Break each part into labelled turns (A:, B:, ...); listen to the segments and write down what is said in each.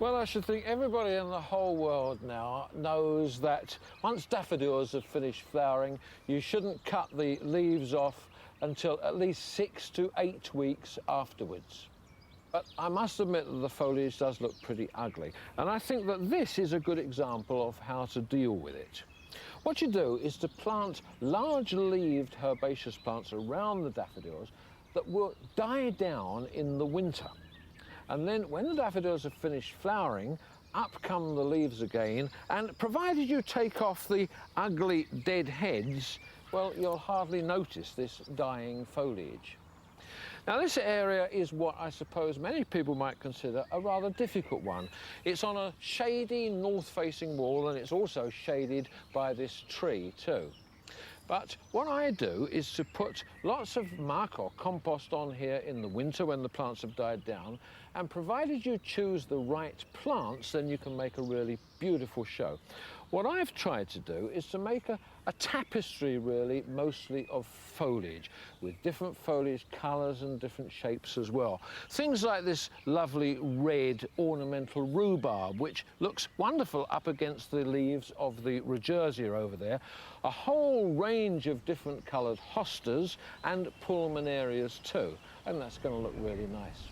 A: Well, I should think everybody in the whole world now knows that once daffodils have finished flowering, you shouldn't cut the leaves off until at least 6 to 8 weeks afterwards. But I must admit that the foliage does look pretty ugly, and I think that this is a good example of how to deal with it. What you do is to plant large-leaved herbaceous plants around the daffodils that will die down in the winter. And then when the daffodils have finished flowering, up come the leaves again, and provided you take off the ugly dead heads, well, you'll hardly notice this dying foliage. Now, this area is what I suppose many people might consider a rather difficult one. It's on a shady north-facing wall, and it's also shaded by this tree too. But what I do is to put lots of muck or compost on here in the winter when the plants have died down, and provided you choose the right plants, then you can make a really beautiful show. What I've tried to do is to make a tapestry, really, mostly of foliage, with different foliage colours and different shapes as well. Things like this lovely red ornamental rhubarb, which looks wonderful up against the leaves of the regersea over there. A whole range of different coloured hostas and pulmonarias too, and that's going to look really nice.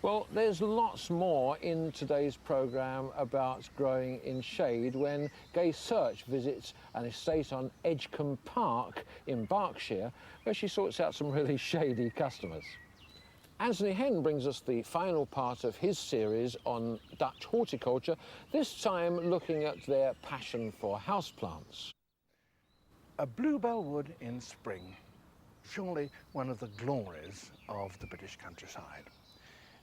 A: Well, there's lots more in today's programme about growing in shade when Gay Search visits an estate on Edgecumbe Park in Berkshire, where she sorts out some really shady customers. Anthony Henn brings us the final part of his series on Dutch horticulture, this time looking at their passion for houseplants.
B: A bluebell wood in spring, surely one of the glories of the British countryside.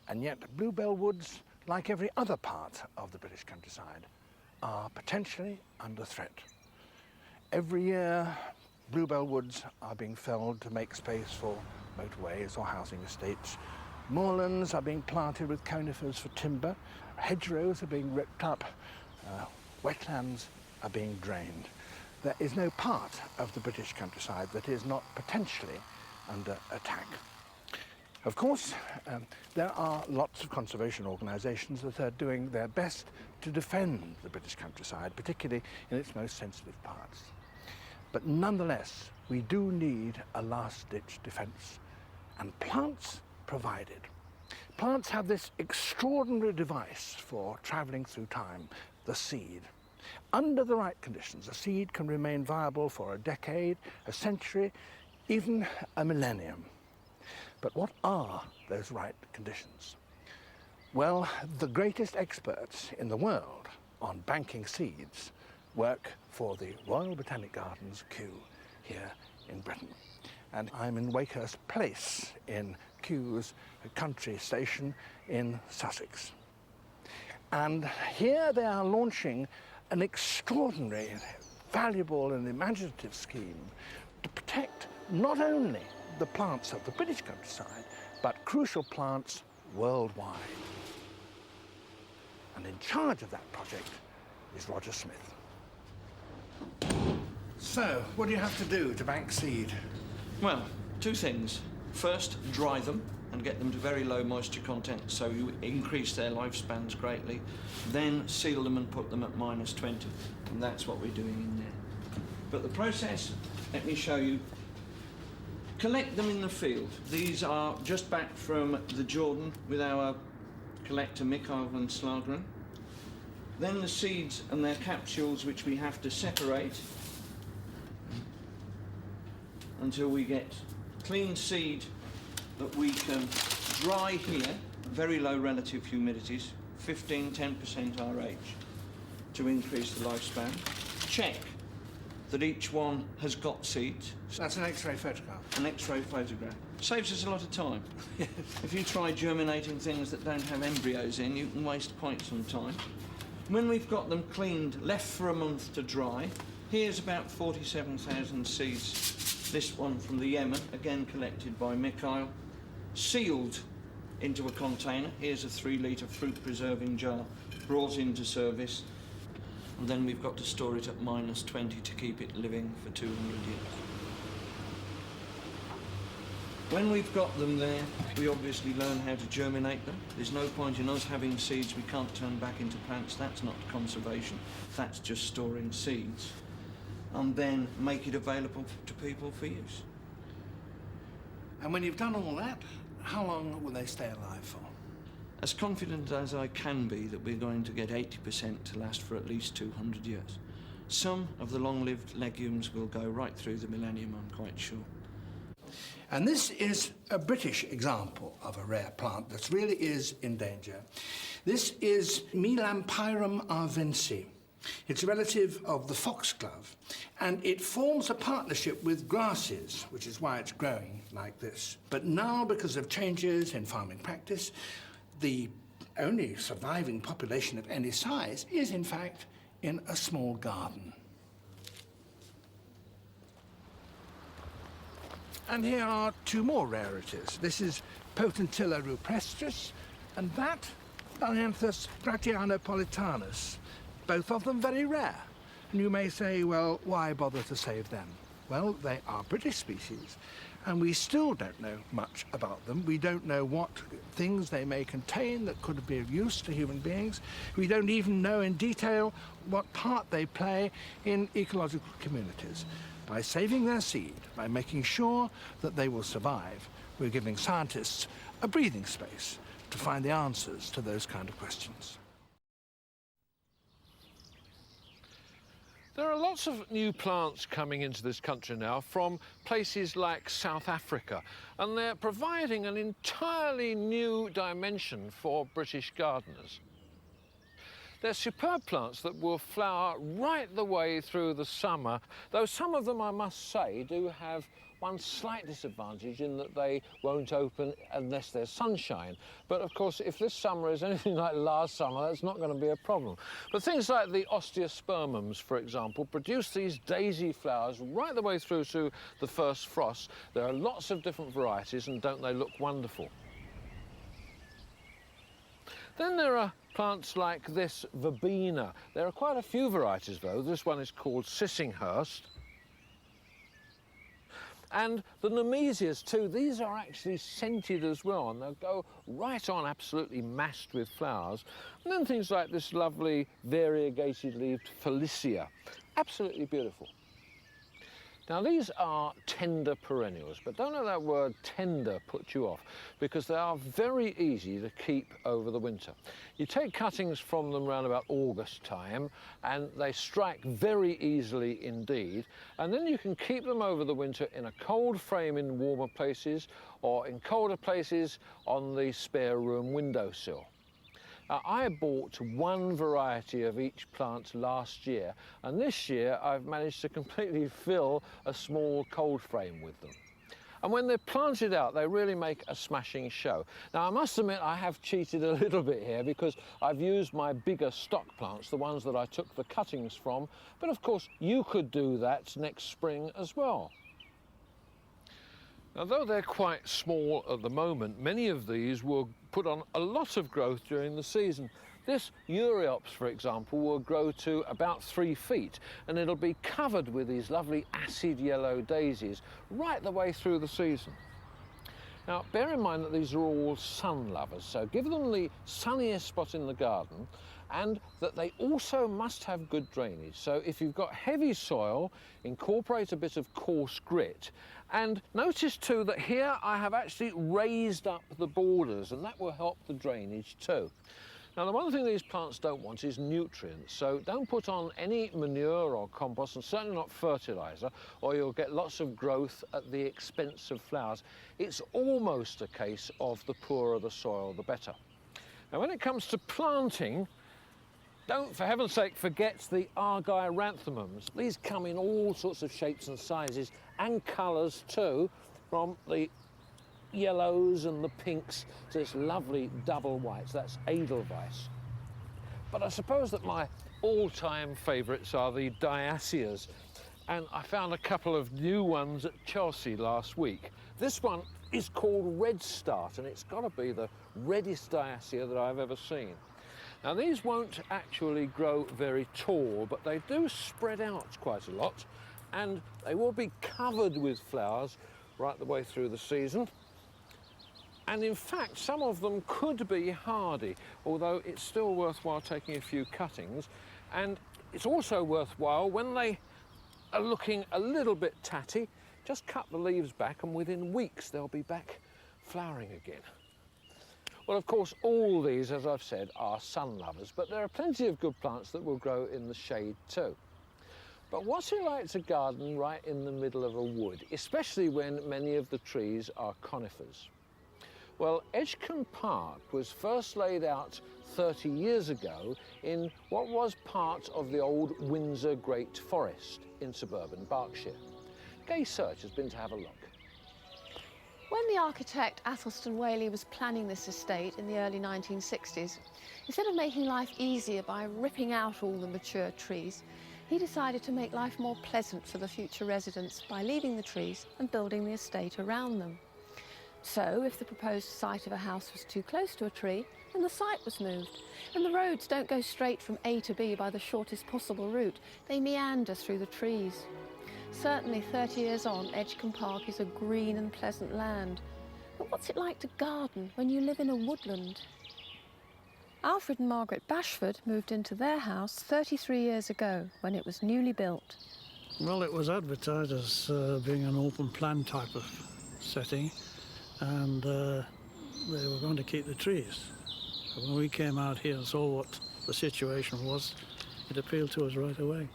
B: And yet bluebell woods, like every other part of the British countryside, are potentially under threat. Every year, bluebell woods are being felled to make space for motorways or housing estates. Moorlands are being planted with conifers for timber. Hedgerows are being ripped up. Wetlands are being drained. There is no part of the British countryside that is not potentially under attack. Of course, there are lots of conservation organisations that are doing their best to defend the British countryside, particularly in its most sensitive parts. But nonetheless, we do need a last-ditch defence, and plants provide it. Plants have this extraordinary device for travelling through time, the seed. Under the right conditions, a seed can remain viable for a decade, a century, even a millennium. But what are those right conditions? Well, the greatest experts in the world on banking seeds work for the Royal Botanic Gardens, Kew, here in Britain. And I'm in Wakehurst Place in Kew's country station in Sussex. And here they are launching an extraordinary, valuable and imaginative scheme to protect not only the plants of the British countryside, but crucial plants worldwide. And in charge of that project is Roger Smith. So, what do you have to do to bank seed?
C: Well, two things. First, dry them and get them to very low moisture content so you increase their lifespans greatly. Then seal them and put them at -20, and that's what we're doing in there. But the process, let me show you. Collect them in the field. These are just back from the Jordan with our collector Mikhail van Slageren. Then the seeds and their capsules, which we have to separate until we get clean seed that we can dry here, very low relative humidities, 15–10% RH, to increase the lifespan. Check that each one has got seeds.
B: That's an X-ray photograph.
C: An X-ray photograph. Saves us a lot of time.
B: Yes.
C: If you try germinating things that don't have embryos in, you can waste quite some time. When we've got them cleaned, left for a month to dry, here's about 47,000 seeds. This one from the Yemen, again collected by Mikhail, sealed into a container. Here's a 3-litre fruit preserving jar, brought into service. And then we've got to store it at -20 to keep it living for 200 years. When we've got them there, we obviously learn how to germinate them. There's no point in us having seeds we can't turn back into plants. That's not conservation. That's just storing seeds. And then make it available to people for use.
B: And when you've done all that, how long will they stay alive for?
C: As confident as I can be that we're going to get 80% to last for at least 200 years. Some of the long-lived legumes will go right through the millennium, I'm quite sure.
B: And this is a British example of a rare plant that really is in danger. This is Melampyrum arvense. It's a relative of the foxglove, and it forms a partnership with grasses, which is why it's growing like this. But now, because of changes in farming practice, the only surviving population of any size is, in fact, in a small garden. And here are two more rarities. This is Potentilla rupestris, and that Dianthus gratianopolitanus. Both of them very rare. And you may say, well, why bother to save them? Well, they are British species, and we still don't know much about them. We don't know what things they may contain that could be of use to human beings. We don't even know in detail what part they play in ecological communities. By saving their seed, by making sure that they will survive, we're giving scientists a breathing space to find the answers to those kind of questions.
A: There are lots of new plants coming into this country now from places like South Africa, and they're providing an entirely new dimension for British gardeners. They're superb plants that will flower right the way through the summer, though some of them, I must say, do have one slight disadvantage in that they won't open unless there's sunshine. But of course, if this summer is anything like last summer, that's not going to be a problem. But things like the osteospermums, for example, produce these daisy flowers right the way through to the first frost. There are lots of different varieties, and don't they look wonderful? Then there are plants like this verbena. There are quite a few varieties, though. This one is called Sissinghurst. And the nemesias too, these are actually scented as well, and they'll go right on absolutely massed with flowers. And then things like this lovely variegated-leaved Felicia, absolutely beautiful. Now these are tender perennials, but don't let that word tender put you off, because they are very easy to keep over the winter. You take cuttings from them around about August time, and they strike very easily indeed, and then you can keep them over the winter in a cold frame in warmer places, or in colder places on the spare room windowsill. I bought one variety of each plant last year, and this year I've managed to completely fill a small cold frame with them. And when they're planted out, they really make a smashing show. Now, I must admit I have cheated a little bit here, because I've used my bigger stock plants, the ones that I took the cuttings from, but of course you could do that next spring as well. Now, though they're quite small at the moment, many of these will put on a lot of growth during the season. This Euryalps, for example, will grow to about 3 feet, and it'll be covered with these lovely acid yellow daisies right the way through the season. Now, bear in mind that these are all sun lovers, so give them the sunniest spot in the garden, and that they also must have good drainage. So if you've got heavy soil, incorporate a bit of coarse grit. And notice too that here I have actually raised up the borders, and that will help the drainage too. Now, the one thing these plants don't want is nutrients, so don't put on any manure or compost, and certainly not fertiliser, or you'll get lots of growth at the expense of flowers. It's almost a case of the poorer the soil, the better. Now, when it comes to planting, don't, for heaven's sake, forget the Argyranthemums. These come in all sorts of shapes and sizes, and colours too, from the yellows and the pinks to this lovely double whites. That's Edelweiss. But I suppose that my all-time favourites are the Diaceas, and I found a couple of new ones at Chelsea last week. This one is called Red Start, and it's got to be the reddest Diacea that I've ever seen. Now, these won't actually grow very tall, but they do spread out quite a lot, and they will be covered with flowers right the way through the season. And in fact, some of them could be hardy, although it's still worthwhile taking a few cuttings. And it's also worthwhile, when they are looking a little bit tatty, just cut the leaves back and within weeks they'll be back flowering again. Well, of course, all these, as I've said, are sun lovers, but there are plenty of good plants that will grow in the shade too. But what's it like to garden right in the middle of a wood, especially when many of the trees are conifers? Well, Edgecumbe Park was first laid out 30 years ago in what was part of the old Windsor Great Forest in suburban Berkshire. Gay Search has been to have a look.
D: When the architect Athelstan Whaley was planning this estate in the early 1960s, instead of making life easier by ripping out all the mature trees, he decided to make life more pleasant for the future residents by leaving the trees and building the estate around them. So, if the proposed site of a house was too close to a tree, then the site was moved. And the roads don't go straight from A to B by the shortest possible route. They meander through the trees. Certainly 30 years on, Edgecumbe Park is a green and pleasant land. But what's it like to garden when you live in a woodland? Alfred and Margaret Bashford moved into their house 33 years ago when it was newly built.
E: Well, it was advertised as being an open plan type of setting, and they were going to keep the trees. So when we came out here and saw what the situation was, it appealed to us right away.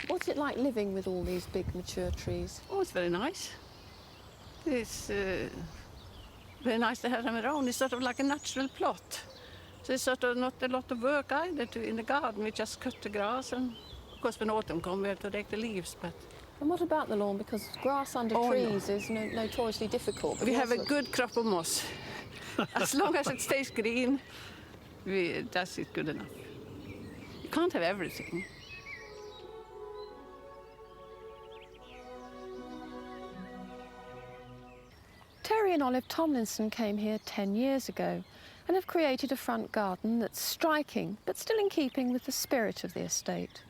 D: What's it like living with all these big mature trees?
F: Oh, it's very nice. It's very nice to have them around. It's sort of like a natural plot. So it's sort of not a lot of work either in the garden. We just cut the grass, and of course when autumn comes we have to rake the leaves. But
D: And what about the lawn? Because grass under trees is notoriously difficult. But
F: we have a good crop of moss. As long as it stays green, that's it good enough. You can't have everything.
D: Terry and Olive Tomlinson came here 10 years ago and have created a front garden that's striking, but still in keeping with the spirit of the estate.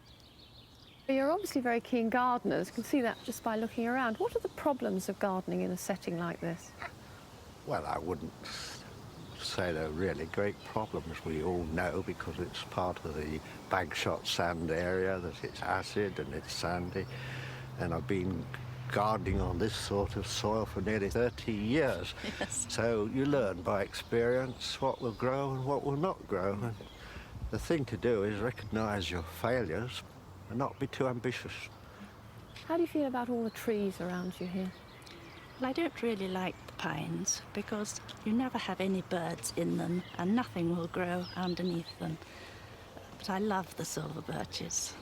D: You're obviously very keen gardeners. You can see that just by looking around. What are the problems of gardening in a setting like this?
B: Well, I wouldn't say they're really great problems. We all know, because it's part of the Bagshot sand area, that it's acid and it's sandy. And I've been gardening on this sort of soil for nearly 30 years.
G: Yes.
B: So you learn by experience what will grow and what will not grow. And the thing to do is recognise your failures and not be too ambitious.
D: How do you feel about all the trees around you here?
G: Well, I don't really like the pines because you never have any birds in them and nothing will grow underneath them. But I love the silver birches.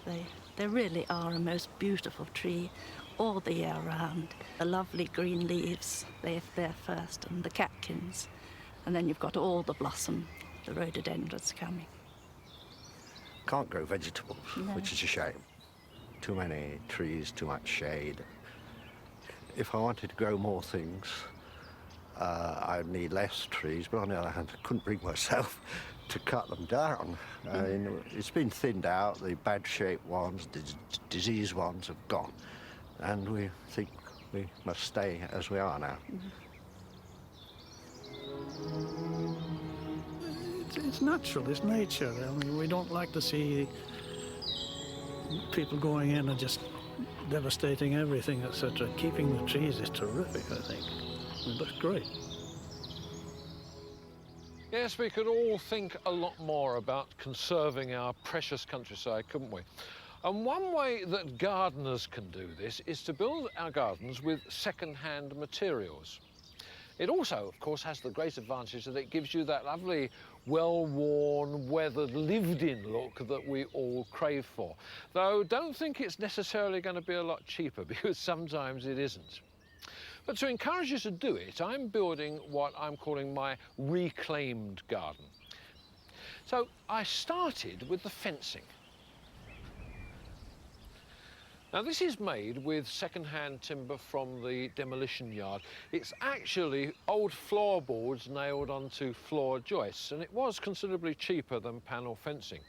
G: They really are a most beautiful tree all the year round. The lovely green leaves, they're there first, and the catkins. And then you've got all the blossom, the rhododendrons coming.
B: Can't grow vegetables,
G: No.
B: which is a shame. Too many trees, too much shade. If I wanted to grow more things, I'd need less trees, but on the other hand, I couldn't bring myself to cut them down. I mean, it's been thinned out, the bad-shaped ones, the diseased ones have gone. And we think we must stay as we are now.
E: It's natural, it's nature. I mean, we don't like to see people going in and just devastating everything, etc. Keeping the trees is terrific, I think. It looks great.
A: Yes, we could all think a lot more about conserving our precious countryside, couldn't we? And one way that gardeners can do this is to build our gardens with second-hand materials. It also, of course, has the great advantage that it gives you that lovely, well-worn, weathered, lived-in look that we all crave for. Though don't think it's necessarily going to be a lot cheaper, because sometimes it isn't. But to encourage you to do it, I'm building what I'm calling my reclaimed garden. So I started with the fencing. Now, this is made with second-hand timber from the demolition yard. It's actually old floorboards nailed onto floor joists, and it was considerably cheaper than panel fencing.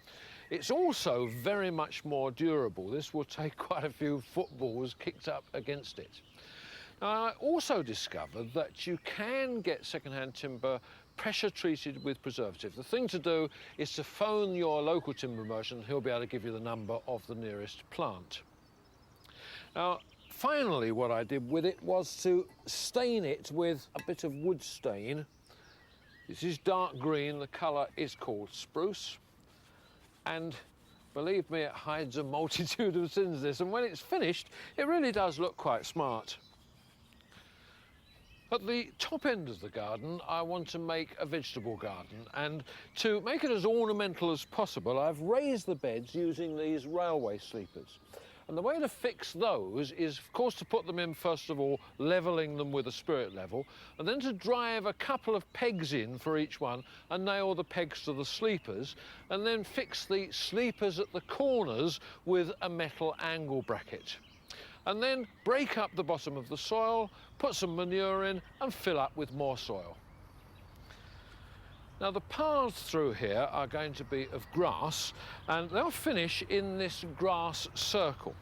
A: It's also very much more durable. This will take quite a few footballs kicked up against it. Now, I also discovered that you can get second-hand timber pressure treated with preservative. The thing to do is to phone your local timber merchant. He'll be able to give you the number of the nearest plant. Now, finally, what I did with it was to stain it with a bit of wood stain. This is dark green, the colour is called spruce, and believe me, it hides a multitude of sins, this, and when it's finished, it really does look quite smart. At the top end of the garden, I want to make a vegetable garden, and to make it as ornamental as possible, I've raised the beds using these railway sleepers. And the way to fix those is, of course, to put them in, first of all, levelling them with a spirit level, and then to drive a couple of pegs in for each one and nail the pegs to the sleepers, and then fix the sleepers at the corners with a metal angle bracket. And then break up the bottom of the soil, put some manure in, and fill up with more soil. Now, the paths through here are going to be of grass, and they'll finish in this grass circle.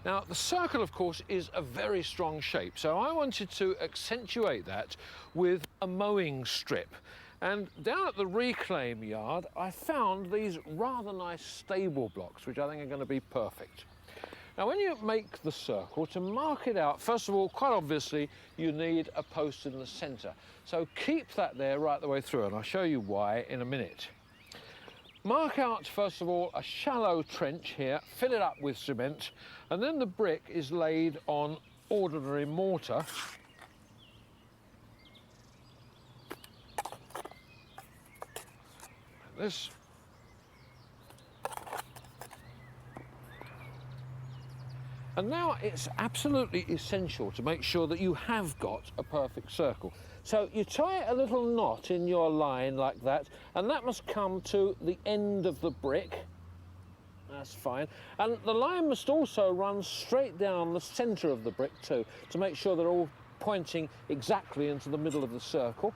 A: Now, the circle, of course, is a very strong shape, so I wanted to accentuate that with a mowing strip. And down at the reclaim yard, I found these rather nice stable blocks, which I think are going to be perfect. Now, when you make the circle, to mark it out, first of all, quite obviously, you need a post in the centre. So keep that there right the way through, and I'll show you why in a minute. Mark out, first of all, a shallow trench here, fill it up with cement, and then the brick is laid on ordinary mortar. Like this. And now it's absolutely essential to make sure that you have got a perfect circle. So you tie a little knot in your line like that, and that must come to the end of the brick. That's fine. And the line must also run straight down the centre of the brick too, to make sure they're all pointing exactly into the middle of the circle.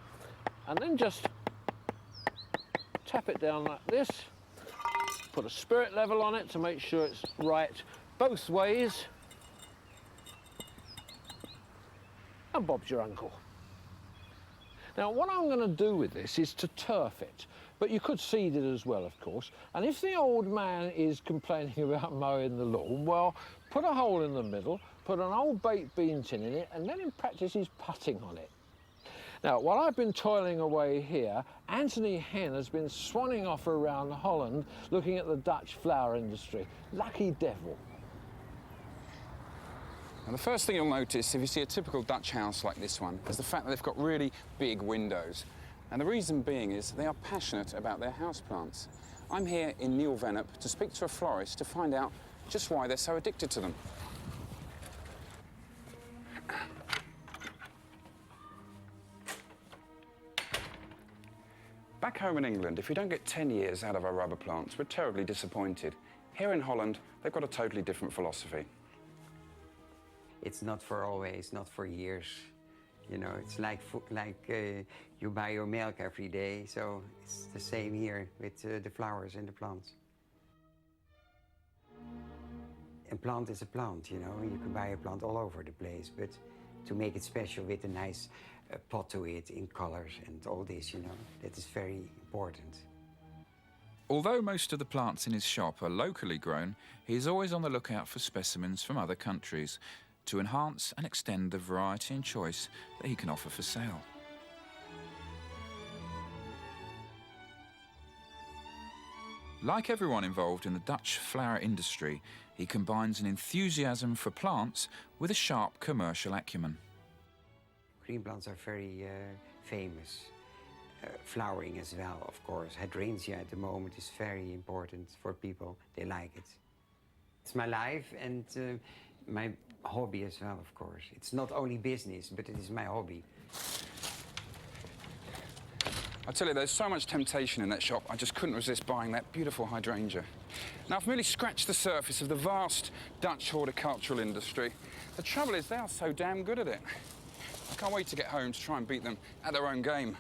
A: And then just tap it down like this, put a spirit level on it to make sure it's right both ways, and Bob's your uncle. Now, what I'm going to do with this is to turf it, but you could seed it as well, of course. And if the old man is complaining about mowing the lawn, well, put a hole in the middle, put an old baked bean tin in it, and let him practice his putting on it. Now, while I've been toiling away here, Anthony Henn has been swanning off around Holland looking at the Dutch flower industry. Lucky devil.
H: Now, the first thing you'll notice if you see a typical Dutch house like this one is the fact that they've got really big windows. And the reason being is they are passionate about their houseplants. I'm here in Nieuw-Vennep to speak to a florist to find out just why they're so addicted to them. Back home in England, if we don't get 10 years out of our rubber plants, we're terribly disappointed. Here in Holland, they've got a totally different philosophy.
I: It's not for always, not for years. You know, it's like you buy your milk every day, so it's the same here with the flowers and the plants. A plant is a plant, you know. You can buy a plant all over the place, but to make it special with a nice pot to it in colors and all this, you know, that is very important.
J: Although most of the plants in his shop are locally grown, he is always on the lookout for specimens from other countries to enhance and extend the variety and choice that he can offer for sale. Like everyone involved in the Dutch flower industry, he combines an enthusiasm for plants with a sharp commercial acumen.
I: Green plants are very famous. Flowering as well, of course. Hydrangea at the moment is very important for people. They like it. It's my life and my hobby as well, of course. It's not only business, but it is my hobby.
H: I tell you, there's so much temptation in that shop, I just couldn't resist buying that beautiful hydrangea. Now, I've merely scratched the surface of the vast Dutch horticultural industry. The trouble is, they are so damn good at it. I can't wait to get home to try and beat them at their own game.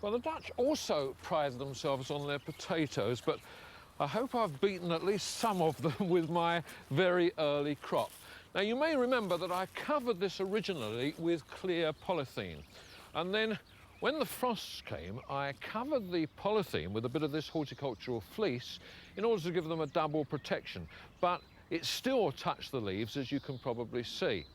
A: Well, the Dutch also pride themselves on their potatoes, but I hope I've beaten at least some of them with my very early crop. Now, you may remember that I covered this originally with clear polythene, and then when the frosts came, I covered the polythene with a bit of this horticultural fleece in order to give them a double protection, but it still touched the leaves, as you can probably see.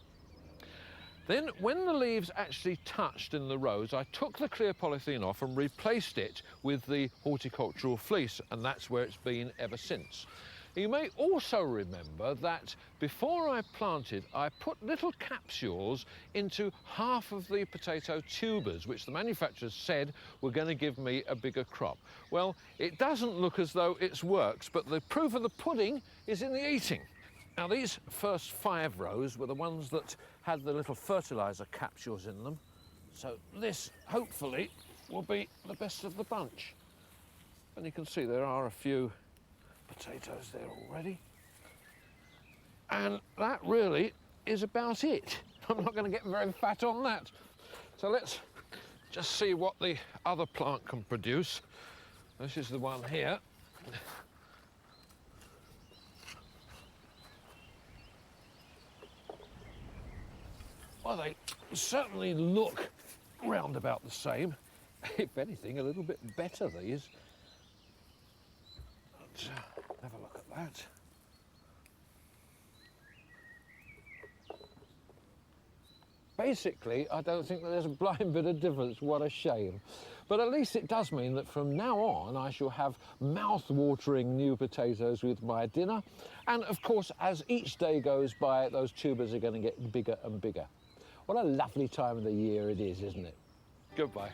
A: Then, when the leaves actually touched in the rows, I took the clear polythene off and replaced it with the horticultural fleece, and that's where it's been ever since. You may also remember that before I planted, I put little capsules into half of the potato tubers, which the manufacturers said were going to give me a bigger crop. Well, it doesn't look as though it works, but the proof of the pudding is in the eating. Now, these first 5 rows were the ones that had the little fertiliser capsules in them, so this, hopefully, will be the best of the bunch. And you can see there are a few potatoes there already. And that really is about it. I'm not going to get very fat on that. So let's just see what the other plant can produce. This is the one here. Well, they certainly look round about the same. If anything, a little bit better, these. Let's have a look at that. Basically, I don't think that there's a blind bit of difference. What a shame. But at least it does mean that from now on I shall have mouth-watering new potatoes with my dinner. And of course, as each day goes by, those tubers are going to get bigger and bigger. What a lovely time of the year it is, isn't it? Goodbye.